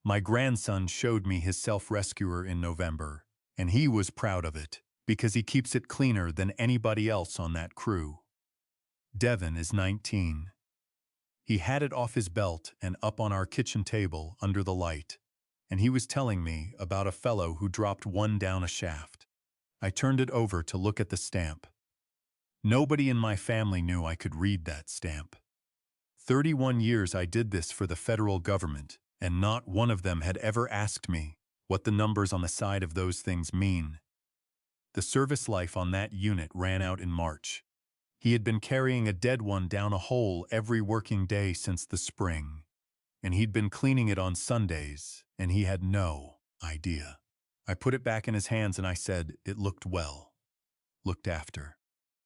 My grandson showed me his self-rescuer in November, and he was proud of it because he keeps it cleaner than anybody else on that crew. Devin is 19. He had it off his belt and up on our kitchen table under the light, and he was telling me about a fellow who dropped one down a shaft. I turned it over to look at the stamp. Nobody in my family knew I could read that stamp. 31 years I did this for the federal government, and not one of them had ever asked me what the numbers on the side of those things mean. The service life on that unit ran out in March. He had been carrying a dead one down a hole every working day since the spring, and he'd been cleaning it on Sundays, and he had no idea. I put it back in his hands and I said it looked well, looked after.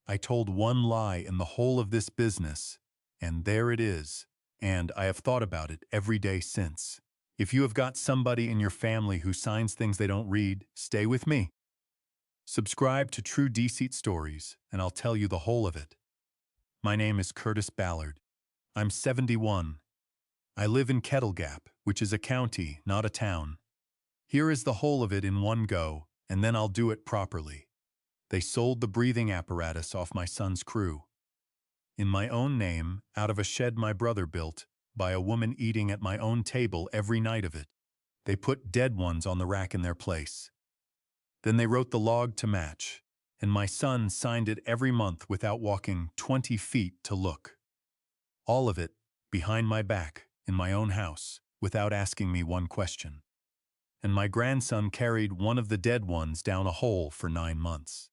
I told one lie in the whole of this business, and there it is, and I have thought about it every day since. If you have got somebody in your family who signs things they don't read, stay with me. Subscribe to True Deceit Stories, and I'll tell you the whole of it. My name is Curtis Ballard. I'm 71. I live in Kettle Gap, which is a county, not a town. Here is the whole of it in one go, and then I'll do it properly. They sold the breathing apparatus off my son's crew. In my own name, out of a shed my brother built, by a woman eating at my own table every night of it. They put dead ones on the rack in their place. Then they wrote the log to match, and my son signed it every month without walking 20 feet to look. All of it, behind my back, in my own house, without asking me one question. And my grandson carried one of the dead ones down a hole for 9 months.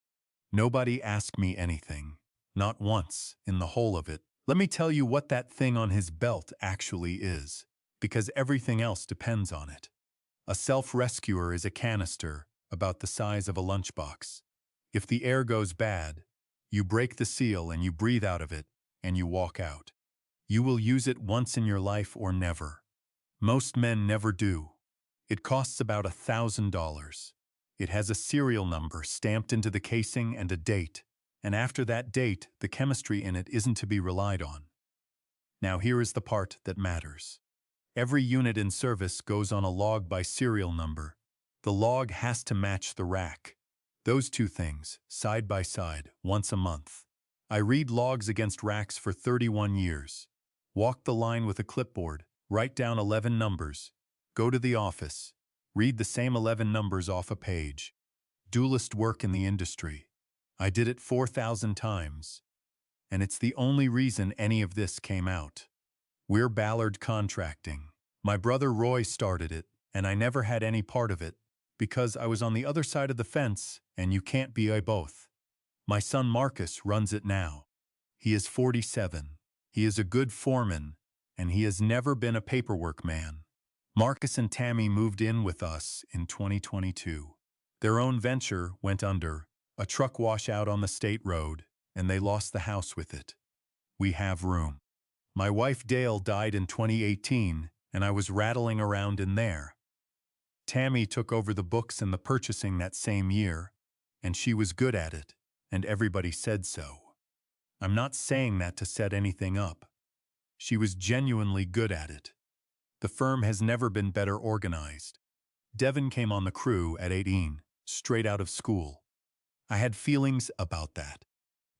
Nobody asked me anything, not once, in the whole of it. Let me tell you what that thing on his belt actually is, because everything else depends on it. A self-rescuer is a canister about the size of a lunchbox. If the air goes bad, you break the seal and you breathe out of it, and you walk out. You will use it once in your life or never. Most men never do. It costs about $1,000. It has a serial number stamped into the casing and a date, and after that date, the chemistry in it isn't to be relied on. Now here is the part that matters. Every unit in service goes on a log by serial number. The log has to match the rack. Those two things, side by side, once a month. I read logs against racks for 31 years. Walk the line with a clipboard, write down 11 numbers, go to the office, read the same 11 numbers off a page. Duelist work in the industry. I did it 4,000 times. And it's the only reason any of this came out. We're Ballard Contracting. My brother Roy started it, and I never had any part of it, because I was on the other side of the fence, and you can't be a both. My son Marcus runs it now. He is 47. He is a good foreman, and he has never been a paperwork man. Marcus and Tammy moved in with us in 2022. Their own venture went under, a truck washout on the state road, and they lost the house with it. We have room. My wife Dale died in 2018, and I was rattling around in there. Tammy took over the books and the purchasing that same year, and she was good at it, and everybody said so. I'm not saying that to set anything up. She was genuinely good at it. The firm has never been better organized. Devin came on the crew at 18, straight out of school. I had feelings about that.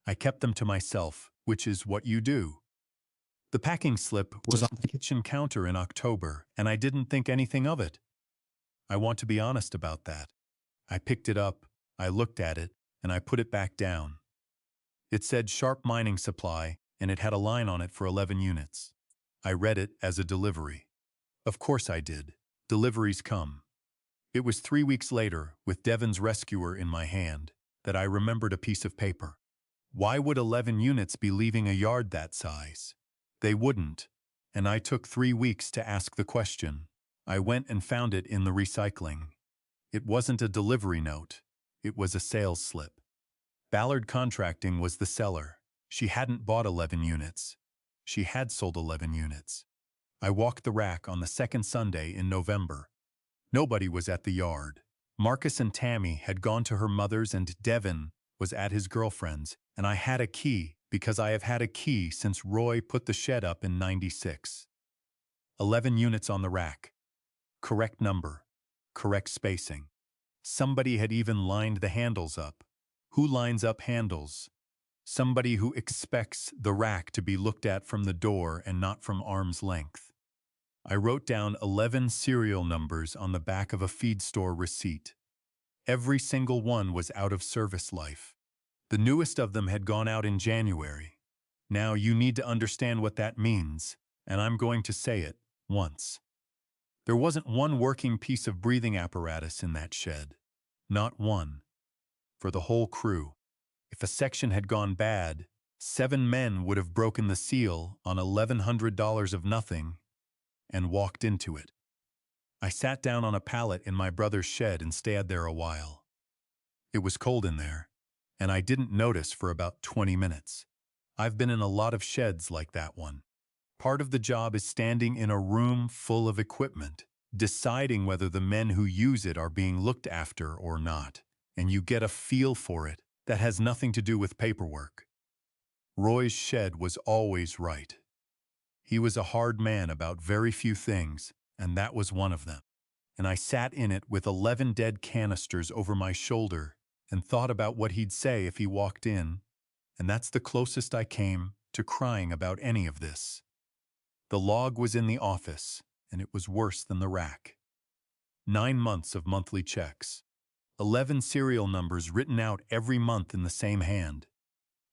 I kept them to myself, which is what you do. The packing slip was on the kitchen counter in October, and I didn't think anything of it. I want to be honest about that. I picked it up, I looked at it, and I put it back down. It said Sharp Mining Supply, and it had a line on it for 11 units. I read it as a delivery. Of course I did. Deliveries come. It was 3 weeks later, with Devin's rescuer in my hand, that I remembered a piece of paper. Why would 11 units be leaving a yard that size? They wouldn't, and I took 3 weeks to ask the question. I went and found it in the recycling. It wasn't a delivery note. It was a sales slip. Ballard Contracting was the seller. She hadn't bought 11 units. She had sold 11 units. I walked the rack on the second Sunday in November. Nobody was at the yard. Marcus and Tammy had gone to her mother's and Devin was at his girlfriend's, and I had a key because I have had a key since Roy put the shed up in '96. 11 units on the rack. correct number, correct spacing. Somebody had even lined the handles up. Who lines up handles? Somebody who expects the rack to be looked at from the door and not from arm's length. I wrote down 11 serial numbers on the back of a feed store receipt. Every single one was out of service life. The newest of them had gone out in January. Now you need to understand what that means, and I'm going to say it once. There wasn't one working piece of breathing apparatus in that shed. Not one. For the whole crew. If a section had gone bad, 7 men would have broken the seal on $1,100 of nothing and walked into it. I sat down on a pallet in my brother's shed and stayed there a while. It was cold in there, and I didn't notice for about 20 minutes. I've been in a lot of sheds like that one. Part of the job is standing in a room full of equipment, deciding whether the men who use it are being looked after or not, and you get a feel for it that has nothing to do with paperwork. Roy's shed was always right. He was a hard man about very few things, and that was one of them. And I sat in it with 11 dead canisters over my shoulder and thought about what he'd say if he walked in, and that's the closest I came to crying about any of this. The log was in the office, and it was worse than the rack. 9 months of monthly checks. 11 serial numbers written out every month in the same hand.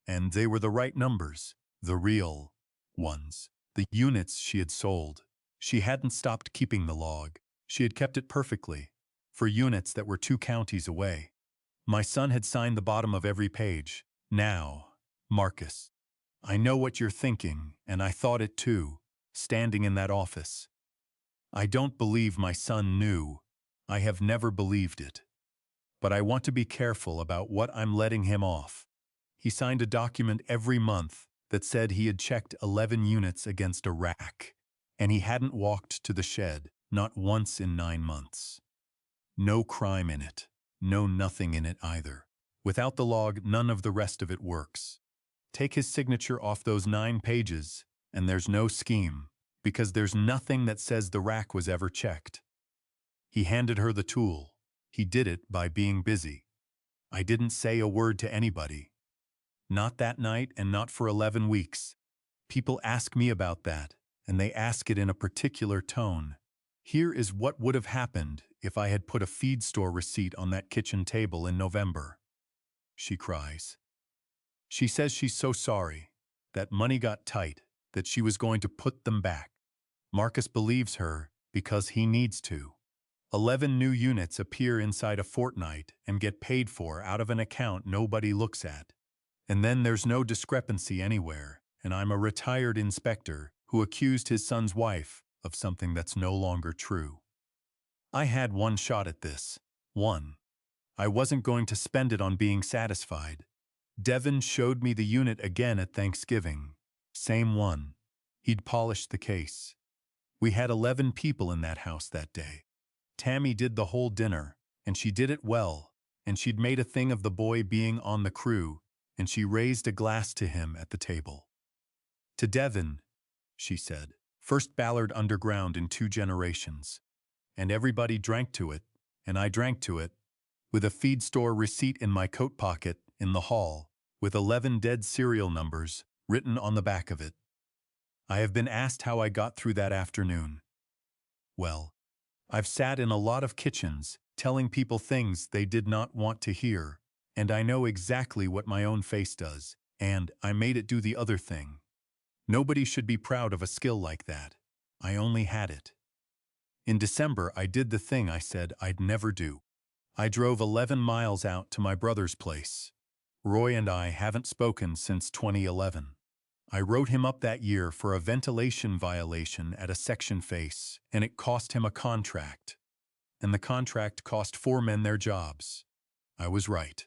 And they were the right numbers, the real ones, the units she had sold. She hadn't stopped keeping the log. She had kept it perfectly, for units that were 2 counties away. My son had signed the bottom of every page. Now, Marcus, I know what you're thinking, and I thought it too, standing in that office. I don't believe my son knew. I have never believed it. But I want to be careful about what I'm letting him off. He signed a document every month that said he had checked 11 units against a rack, and he hadn't walked to the shed, not once in 9 months. No crime in it, no nothing in it either. Without the log, none of the rest of it works. Take his signature off those 9 pages, and there's no scheme, because there's nothing that says the rack was ever checked. He handed her the tool. He did it by being busy. I didn't say a word to anybody. Not that night and not for 11 weeks. People ask me about that, and they ask it in a particular tone. Here is what would have happened if I had put a feed store receipt on that kitchen table in November. She cries. She says she's so sorry, that money got tight, that she was going to put them back. Marcus believes her because he needs to. 11 new units appear inside a fortnight and get paid for out of an account nobody looks at. And then there's no discrepancy anywhere, and I'm a retired inspector who accused his son's wife of something that's no longer true. I had one shot at this. One. I wasn't going to spend it on being satisfied. Devin showed me the unit again at Thanksgiving. Same one. He'd polished the case. We had 11 people in that house that day. Tammy did the whole dinner, and she did it well, and she'd made a thing of the boy being on the crew, and she raised a glass to him at the table. To Devin, she said, first Ballard Underground in 2 generations. And everybody drank to it, and I drank to it, with a feed store receipt in my coat pocket in the hall, with 11 dead serial numbers written on the back of it. I have been asked how I got through that afternoon. Well, I've sat in a lot of kitchens, telling people things they did not want to hear, and I know exactly what my own face does, and I made it do the other thing. Nobody should be proud of a skill like that. I only had it. In December, I did the thing I said I'd never do. I drove 11 miles out to my brother's place. Roy and I haven't spoken since 2011. I wrote him up that year for a ventilation violation at a section face, and it cost him a contract. And the contract cost 4 men their jobs. I was right.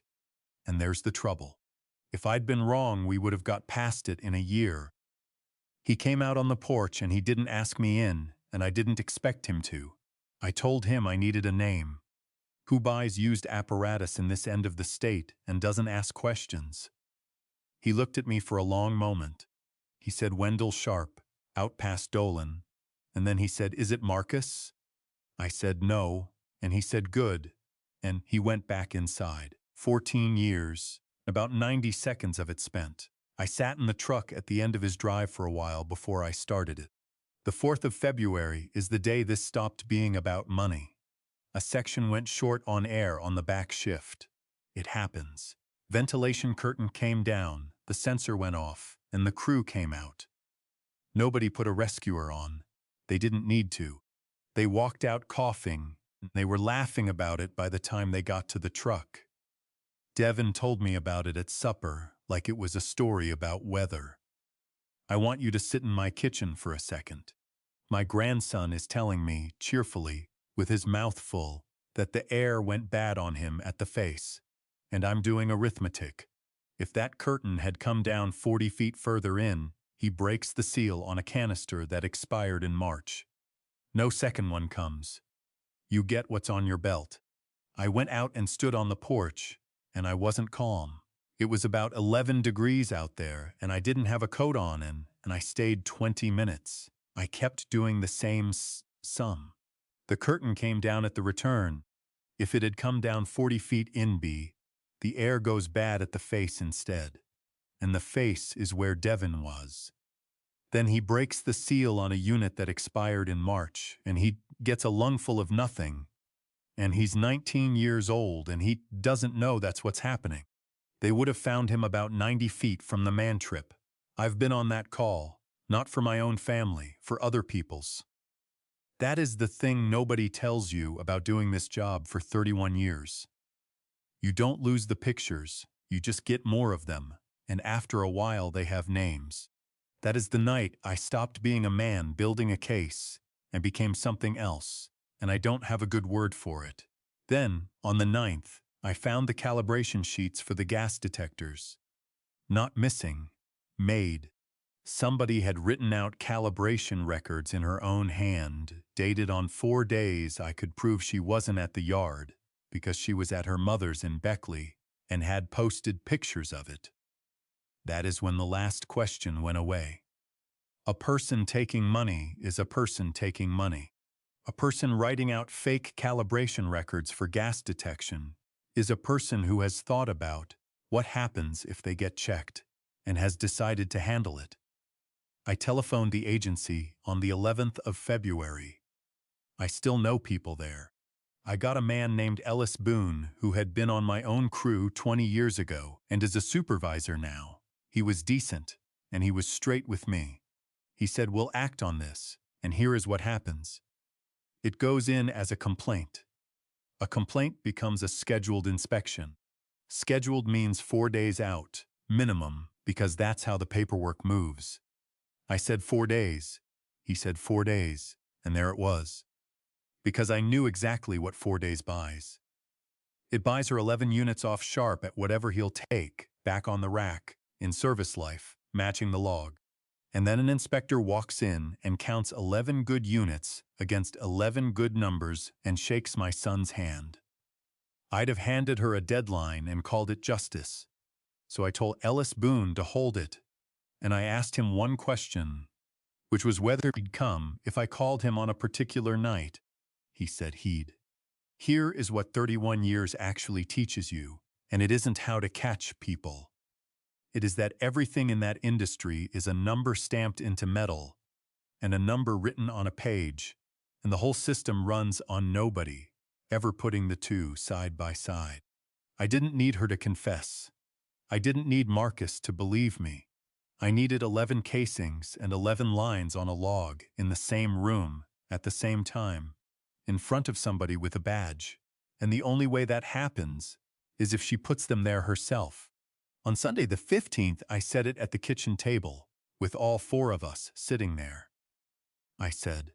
And there's the trouble. If I'd been wrong, we would have got past it in a year. He came out on the porch and he didn't ask me in, and I didn't expect him to. I told him I needed a name. Who buys used apparatus in this end of the state and doesn't ask questions? He looked at me for a long moment. He said Wendell Sharp, out past Dolan, and then he said, "Is it Marcus?" I said no, and he said good, and he went back inside. 14 years, about 90 seconds of it spent. I sat in the truck at the end of his drive for a while before I started it. The 4th of February is the day this stopped being about money. A section went short on air on the back shift. It happens. Ventilation curtain came down, the sensor went off, and the crew came out. Nobody put a rescuer on. They didn't need to. They walked out coughing. They were laughing about it by the time they got to the truck. Devin told me about it at supper, like it was a story about weather. I want you to sit in my kitchen for a second. My grandson is telling me, cheerfully, with his mouth full, that the air went bad on him at the face. And I'm doing arithmetic. If that curtain had come down 40 feet further in, he breaks the seal on a canister that expired in March. No second one comes. You get what's on your belt. I went out and stood on the porch, and I wasn't calm. It was about 11 degrees out there, and I didn't have a coat on, and I stayed 20 minutes. I kept doing the same sum. The curtain came down at the return. If it had come down 40 feet in B, the air goes bad at the face instead. And the face is where Devin was. Then he breaks the seal on a unit that expired in March, and he gets a lungful of nothing. And he's 19 years old, and he doesn't know that's what's happening. They would have found him about 90 feet from the man trip. I've been on that call, not for my own family, for other people's. That is the thing nobody tells you about doing this job for 31 years. You don't lose the pictures, you just get more of them, and after a while they have names. That is the night I stopped being a man building a case and became something else, and I don't have a good word for it. Then, on the 9th, I found the calibration sheets for the gas detectors. Not missing, made. Somebody had written out calibration records in her own hand, dated on 4 days I could prove she wasn't at the yard, because she was at her mother's in Beckley, and had posted pictures of it. That is when the last question went away. A person taking money is a person taking money. A person writing out fake calibration records for gas detection is a person who has thought about what happens if they get checked and has decided to handle it. I telephoned the agency on the 11th of February. I still know people there. I got a man named Ellis Boone who had been on my own crew 20 years ago and is a supervisor now. He was decent, and he was straight with me. He said, "We'll act on this, and here is what happens." It goes in as a complaint. A complaint becomes a scheduled inspection. Scheduled means 4 days out, minimum, because that's how the paperwork moves. I said 4 days. He said 4 days, and there it was. Because I knew exactly what 4 days buys. It buys her 11 units off sharp at whatever he'll take, back on the rack, in service life, matching the log. And then an inspector walks in and counts 11 good units against 11 good numbers and shakes my son's hand. I'd have handed her a deadline and called it justice. So I told Ellis Boone to hold it, and I asked him one question, which was whether he'd come if I called him on a particular night. He said he'd. Here is what 31 years actually teaches you, and it isn't how to catch people. It is that everything in that industry is a number stamped into metal and a number written on a page, and the whole system runs on nobody ever putting the two side by side. I didn't need her to confess. I didn't need Marcus to believe me. I needed 11 casings and 11 lines on a log in the same room at the same time, in front of somebody with a badge, and the only way that happens is if she puts them there herself. On Sunday the 15th, I said it at the kitchen table, with all 4 of us sitting there. I said,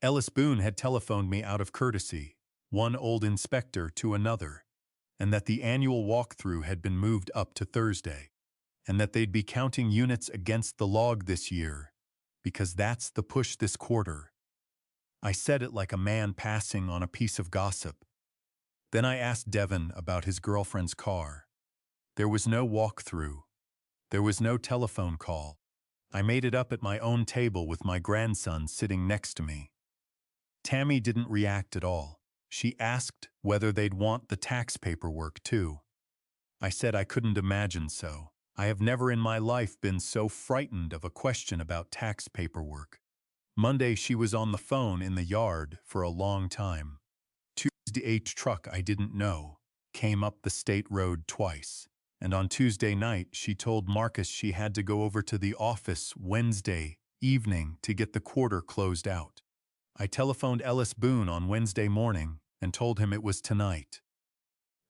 Ellis Boone had telephoned me out of courtesy, one old inspector to another, and that the annual walkthrough had been moved up to Thursday, and that they'd be counting units against the log this year, because that's the push this quarter. I said it like a man passing on a piece of gossip. Then I asked Devin about his girlfriend's car. There was no walkthrough. There was no telephone call. I made it up at my own table with my grandson sitting next to me. Tammy didn't react at all. She asked whether they'd want the tax paperwork too. I said I couldn't imagine so. I have never in my life been so frightened of a question about tax paperwork. Monday she was on the phone in the yard for a long time. Tuesday a truck I didn't know came up the state road twice. And on Tuesday night she told Marcus she had to go over to the office Wednesday evening to get the quarter closed out. I telephoned Ellis Boone on Wednesday morning and told him it was tonight.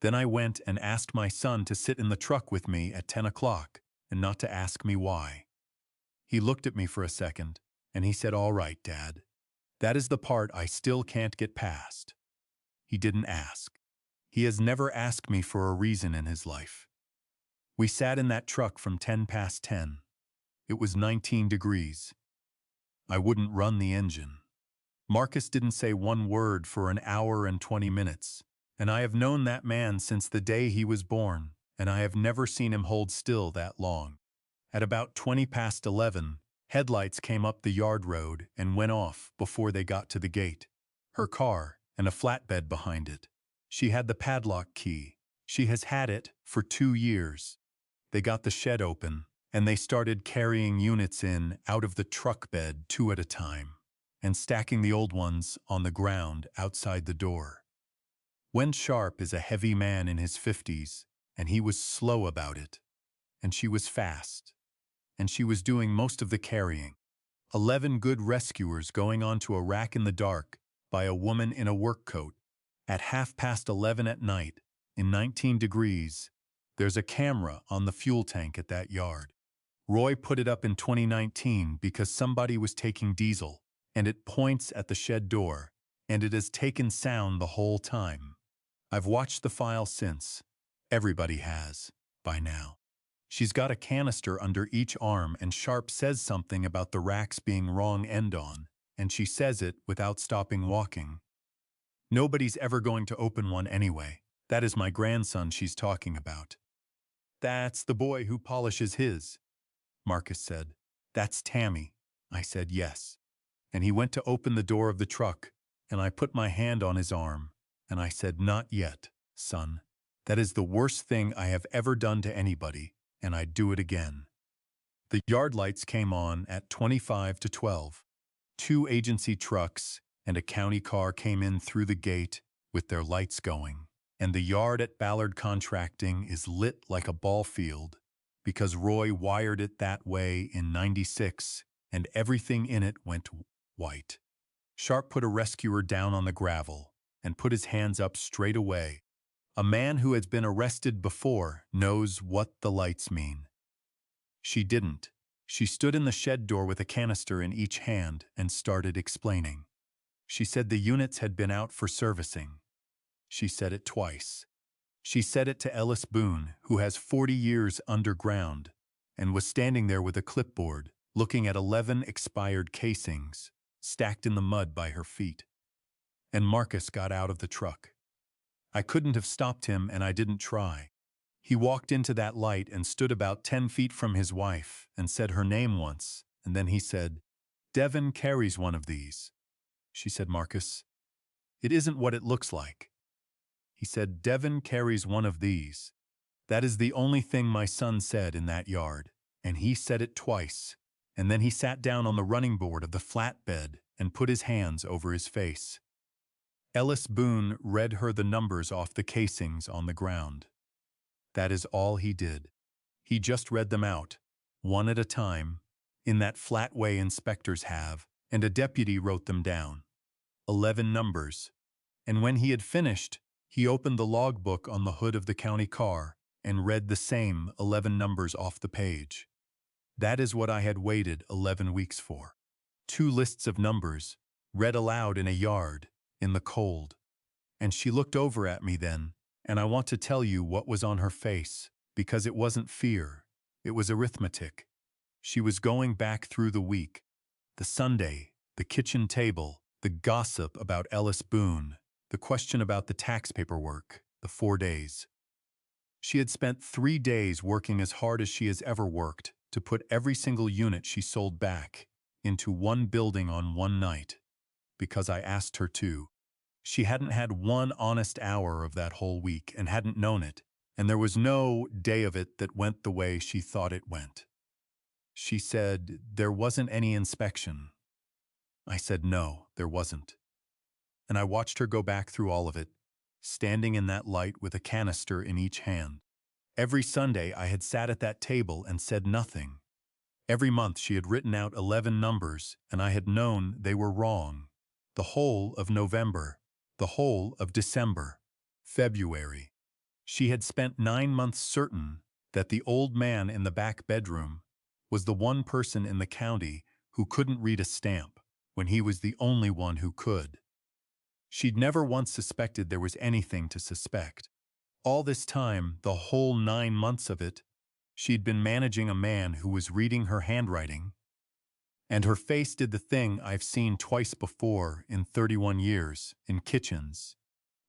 Then I went and asked my son to sit in the truck with me at 10 o'clock and not to ask me why. He looked at me for a second and he said, "All right, Dad. That is the part I still can't get past." He didn't ask. He has never asked me for a reason in his life. We sat in that truck from 10 past 10. It was 19 degrees. I wouldn't run the engine. Marcus didn't say one word for an hour and 20 minutes, and I have known that man since the day he was born, and I have never seen him hold still that long. At about 20 past 11, headlights came up the yard road and went off before they got to the gate. Her car and a flatbed behind it. She had the padlock key. She has had it for 2 years. They got the shed open, and they started carrying units in out of the truck bed 2 at a time, and stacking the old ones on the ground outside the door. Wen Sharp is a heavy man in his 50s, and he was slow about it. And she was fast. And she was doing most of the carrying. 11 good rescuers going onto a rack in the dark by a woman in a work coat. At 11:30 at night, in 19 degrees, there's a camera on the fuel tank at that yard. Roy put it up in 2019 because somebody was taking diesel, and it points at the shed door, and it has taken sound the whole time. I've watched the file since. Everybody has, by now. She's got a canister under each arm, and Sharp says something about the racks being wrong end on, and she says it without stopping walking. Nobody's ever going to open one anyway. That is my grandson she's talking about. That's the boy who polishes his, Marcus said. That's Tammy. I said yes. And he went to open the door of the truck, and I put my hand on his arm, and I said, "Not yet, son. That is the worst thing I have ever done to anybody, and I'd do it again." The yard lights came on at 25 to 12. 2 agency trucks and a county car came in through the gate with their lights going, and the yard at Ballard Contracting is lit like a ball field because Roy wired it that way in '96, and everything in it went white. Sharp put a rescuer down on the gravel and put his hands up straight away. A man who has been arrested before knows what the lights mean. She didn't. She stood in the shed door with a canister in each hand and started explaining. She said the units had been out for servicing. She said it twice. She said it to Ellis Boone, who has 40 years underground, and was standing there with a clipboard, looking at 11 expired casings, stacked in the mud by her feet. And Marcus got out of the truck. I couldn't have stopped him, and I didn't try. He walked into that light and stood about 10 feet from his wife and said her name once, and then he said, "Devin carries one of these." She said, "Marcus, it isn't what it looks like." He said, "Devin carries one of these." That is the only thing my son said in that yard, and he said it twice, and then he sat down on the running board of the flatbed and put his hands over his face. Ellis Boone read her the numbers off the casings on the ground. That is all he did. He just read them out, one at a time, in that flat way inspectors have, and a deputy wrote them down. 11 numbers. And when he had finished, he opened the logbook on the hood of the county car and read the same 11 numbers off the page. That is what I had waited 11 weeks for. 2 lists of numbers, read aloud in a yard, in the cold. And she looked over at me then, and I want to tell you what was on her face, because it wasn't fear, it was arithmetic. She was going back through the week, the Sunday, the kitchen table, the gossip about Ellis Boone, the question about the tax paperwork, the 4 days. She had spent 3 days working as hard as she has ever worked to put every single unit she sold back into one building on one night. because I asked her to. She hadn't had one honest hour of that whole week and hadn't known it, and there was no day of it that went the way she thought it went. She said there wasn't any inspection. I said no, there wasn't. And I watched her go back through all of it, standing in that light with a canister in each hand. Every Sunday I had sat at that table and said nothing. Every month she had written out 11 numbers, and I had known they were wrong. The whole of November, the whole of December, February. She had spent 9 months certain that the old man in the back bedroom was the one person in the county who couldn't read a stamp, when he was the only one who could. She'd never once suspected there was anything to suspect. All this time, the whole 9 months of it, she'd been managing a man who was reading her handwriting, and her face did the thing I've seen twice before in 31 years in kitchens,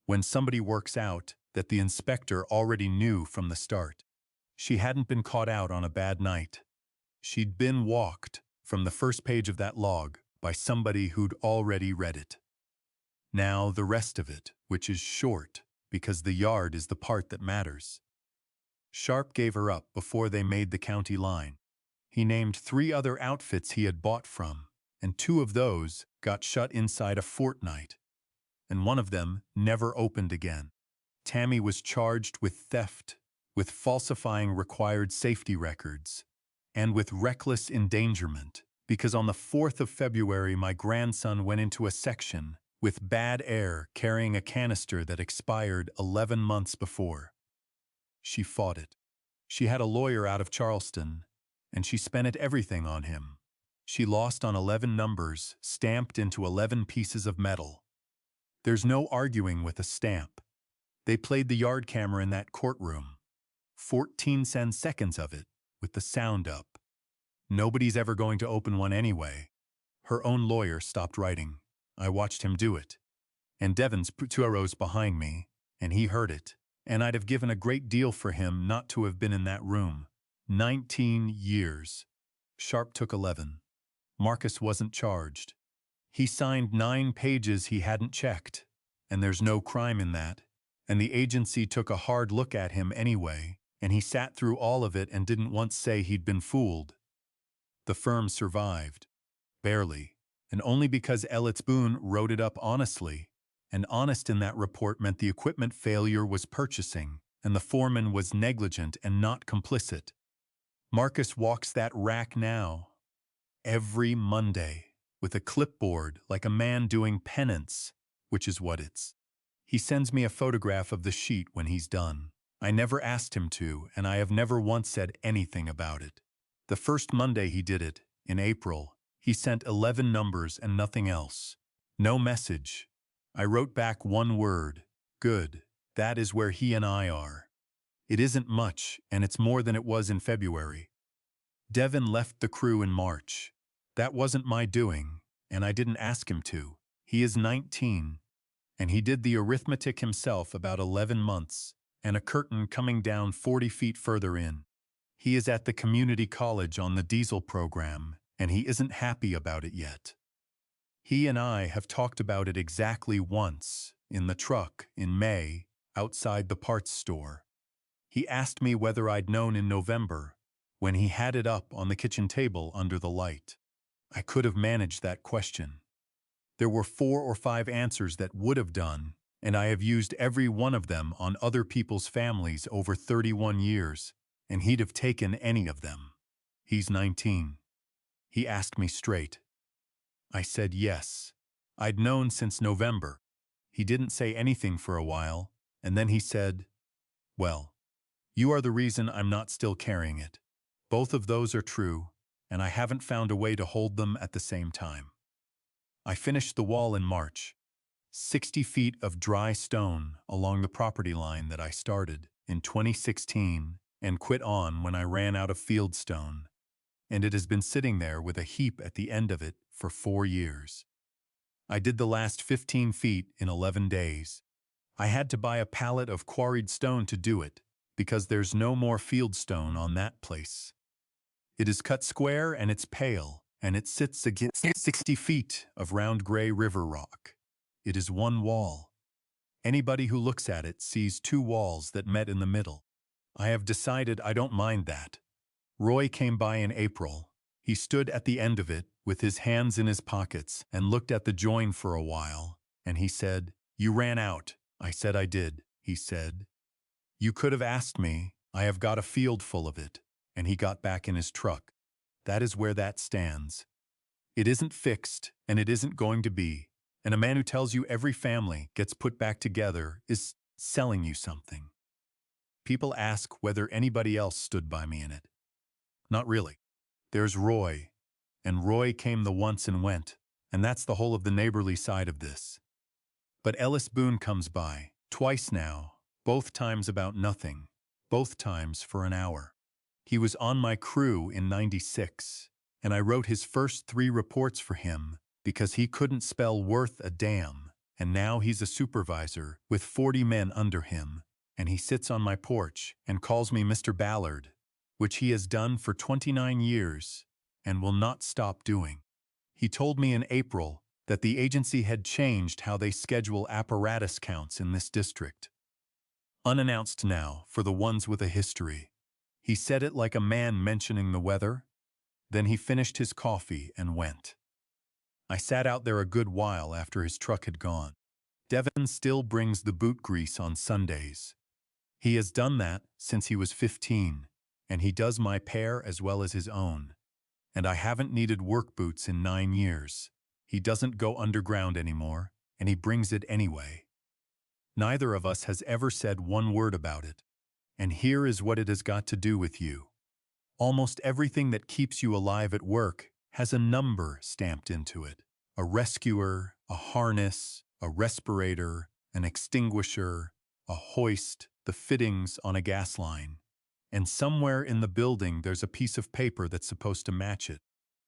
when somebody works out that the inspector already knew from the start. She hadn't been caught out on a bad night. She'd been walked from the first page of that log by somebody who'd already read it. Now the rest of it, which is short, because the yard is the part that matters. Sharp gave her up before they made the county line. He named 3 other outfits he had bought from, and 2 of those got shut inside a fortnight, and one of them never opened again. Tammy was charged with theft, with falsifying required safety records, and with reckless endangerment, because on the 4th of February my grandson went into a section with bad air carrying a canister that expired 11 months before. She fought it. She had a lawyer out of Charleston, and she spent everything on him. She lost on 11 numbers stamped into 11 pieces of metal. There's no arguing with a stamp. They played the yard camera in that courtroom. 14 seconds of it, with the sound up. Nobody's ever going to open one anyway. Her own lawyer stopped writing. I watched him do it. And Devon's 2 rows behind me, and he heard it. And I'd have given a great deal for him not to have been in that room. 19 years. Sharp took 11. Marcus wasn't charged. He signed 9 pages he hadn't checked, and there's no crime in that. And the agency took a hard look at him anyway, and he sat through all of it and didn't once say he'd been fooled. The firm survived. Barely. And only because Ellis Boone wrote it up honestly. And honest in that report meant the equipment failure was purchasing, and the foreman was negligent and not complicit. Marcus walks that rack now, every Monday, with a clipboard like a man doing penance, which is what it's. He sends me a photograph of the sheet when he's done. I never asked him to, and I have never once said anything about it. The first Monday he did it, in April, he sent 11 numbers and nothing else. No message. I wrote back one word, good. That is where he and I are. It isn't much, and it's more than it was in February. Devon left the crew in March. That wasn't my doing, and I didn't ask him to. He is 19, and he did the arithmetic himself about 11 months, and a curtain coming down 40 feet further in. He is at the community college on the diesel program, and he isn't happy about it yet. He and I have talked about it exactly once, in the truck, in May, outside the parts store. He asked me whether I'd known in November, when he had it up on the kitchen table under the light. I could have managed that question. There were 4 or 5 answers that would have done, and I have used every one of them on other people's families over 31 years, and he'd have taken any of them. He's 19. He asked me straight. I said yes. I'd known since November. He didn't say anything for a while, and then he said, well, you are the reason I'm not still carrying it. Both of those are true, and I haven't found a way to hold them at the same time. I finished the wall in March. 60 feet of dry stone along the property line that I started in 2016 and quit on when I ran out of field stone, and it has been sitting there with a heap at the end of it for 4 years. I did the last 15 feet in 11 days. I had to buy a pallet of quarried stone to do it, because there's no more field stone on that place. It is cut square and it's pale, and it sits against 60 feet of round gray river rock. It is one wall. Anybody who looks at it sees two walls that met in the middle. I have decided I don't mind that. Roy came by in April. He stood at the end of it with his hands in his pockets and looked at the join for a while, and he said, "You ran out." I said I did. He said, "You could have asked me. I have got a field full of it." And he got back in his truck. That is where that stands. It isn't fixed, and it isn't going to be. And a man who tells you every family gets put back together is selling you something. People ask whether anybody else stood by me in it. Not really. There's Roy, and Roy came the once and went, and that's the whole of the neighborly side of this. But Ellis Boone comes by, twice now, both times about nothing, both times for an hour. He was on my crew in '96, and I wrote his first 3 reports for him because he couldn't spell worth a damn, and now he's a supervisor with 40 men under him, and he sits on my porch and calls me Mr. Ballard, which he has done for 29 years and will not stop doing. He told me in April that the agency had changed how they schedule apparatus counts in this district. Unannounced now for the ones with a history. He said it like a man mentioning the weather. Then he finished his coffee and went. I sat out there a good while after his truck had gone. Devin still brings the boot grease on Sundays. He has done that since he was 15, and he does my pair as well as his own. And I haven't needed work boots in 9 years. He doesn't go underground anymore, and he brings it anyway. Neither of us has ever said one word about it. And here is what it has got to do with you. Almost everything that keeps you alive at work has a number stamped into it. A rescuer, a harness, a respirator, an extinguisher, a hoist, the fittings on a gas line. And somewhere in the building there's a piece of paper that's supposed to match it.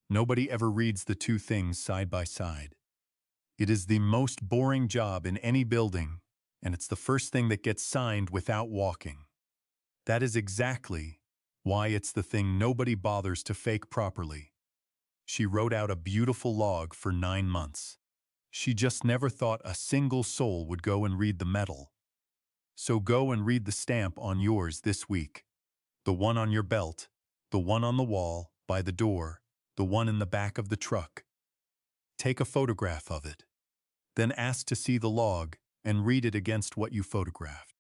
Nobody ever reads the two things side by side. It is the most boring job in any building, and it's the first thing that gets signed without walking. That is exactly why it's the thing nobody bothers to fake properly. She wrote out a beautiful log for 9 months. She just never thought a single soul would go and read the medal. So go and read the stamp on yours this week. The one on your belt, the one on the wall, by the door, the one in the back of the truck. Take a photograph of it. Then ask to see the log and read it against what you photographed.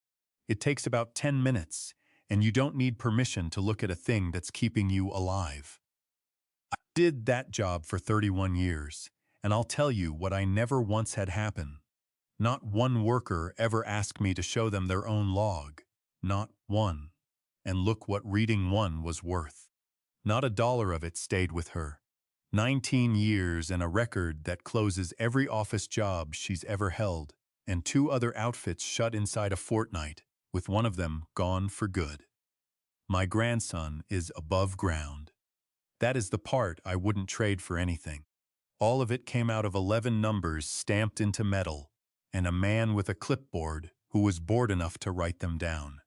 It takes about 10 minutes, and you don't need permission to look at a thing that's keeping you alive. I did that job for 31 years, and I'll tell you what I never once had happen. Not one worker ever asked me to show them their own log. Not one. And look what reading one was worth. Not $1 of it stayed with her. 19 years and a record that closes every office job she's ever held, and 2 other outfits shut inside a fortnight, with one of them gone for good. My grandson is above ground. That is the part I wouldn't trade for anything. All of it came out of 11 numbers stamped into metal, and a man with a clipboard who was bored enough to write them down.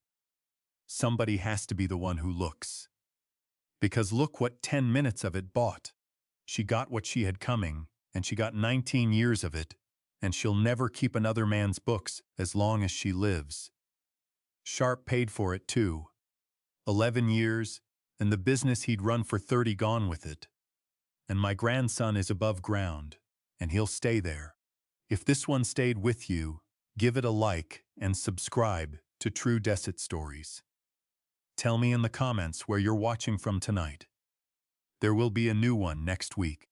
Somebody has to be the one who looks. Because look what 10 minutes of it bought. She got what she had coming, and she got 19 years of it, and she'll never keep another man's books as long as she lives. Sharp paid for it too. 11 years, and the business he'd run for 30 gone with it. And my grandson is above ground, and he'll stay there. If this one stayed with you, give it a like and subscribe to True Desert Stories. Tell me in the comments where you're watching from tonight. There will be a new one next week.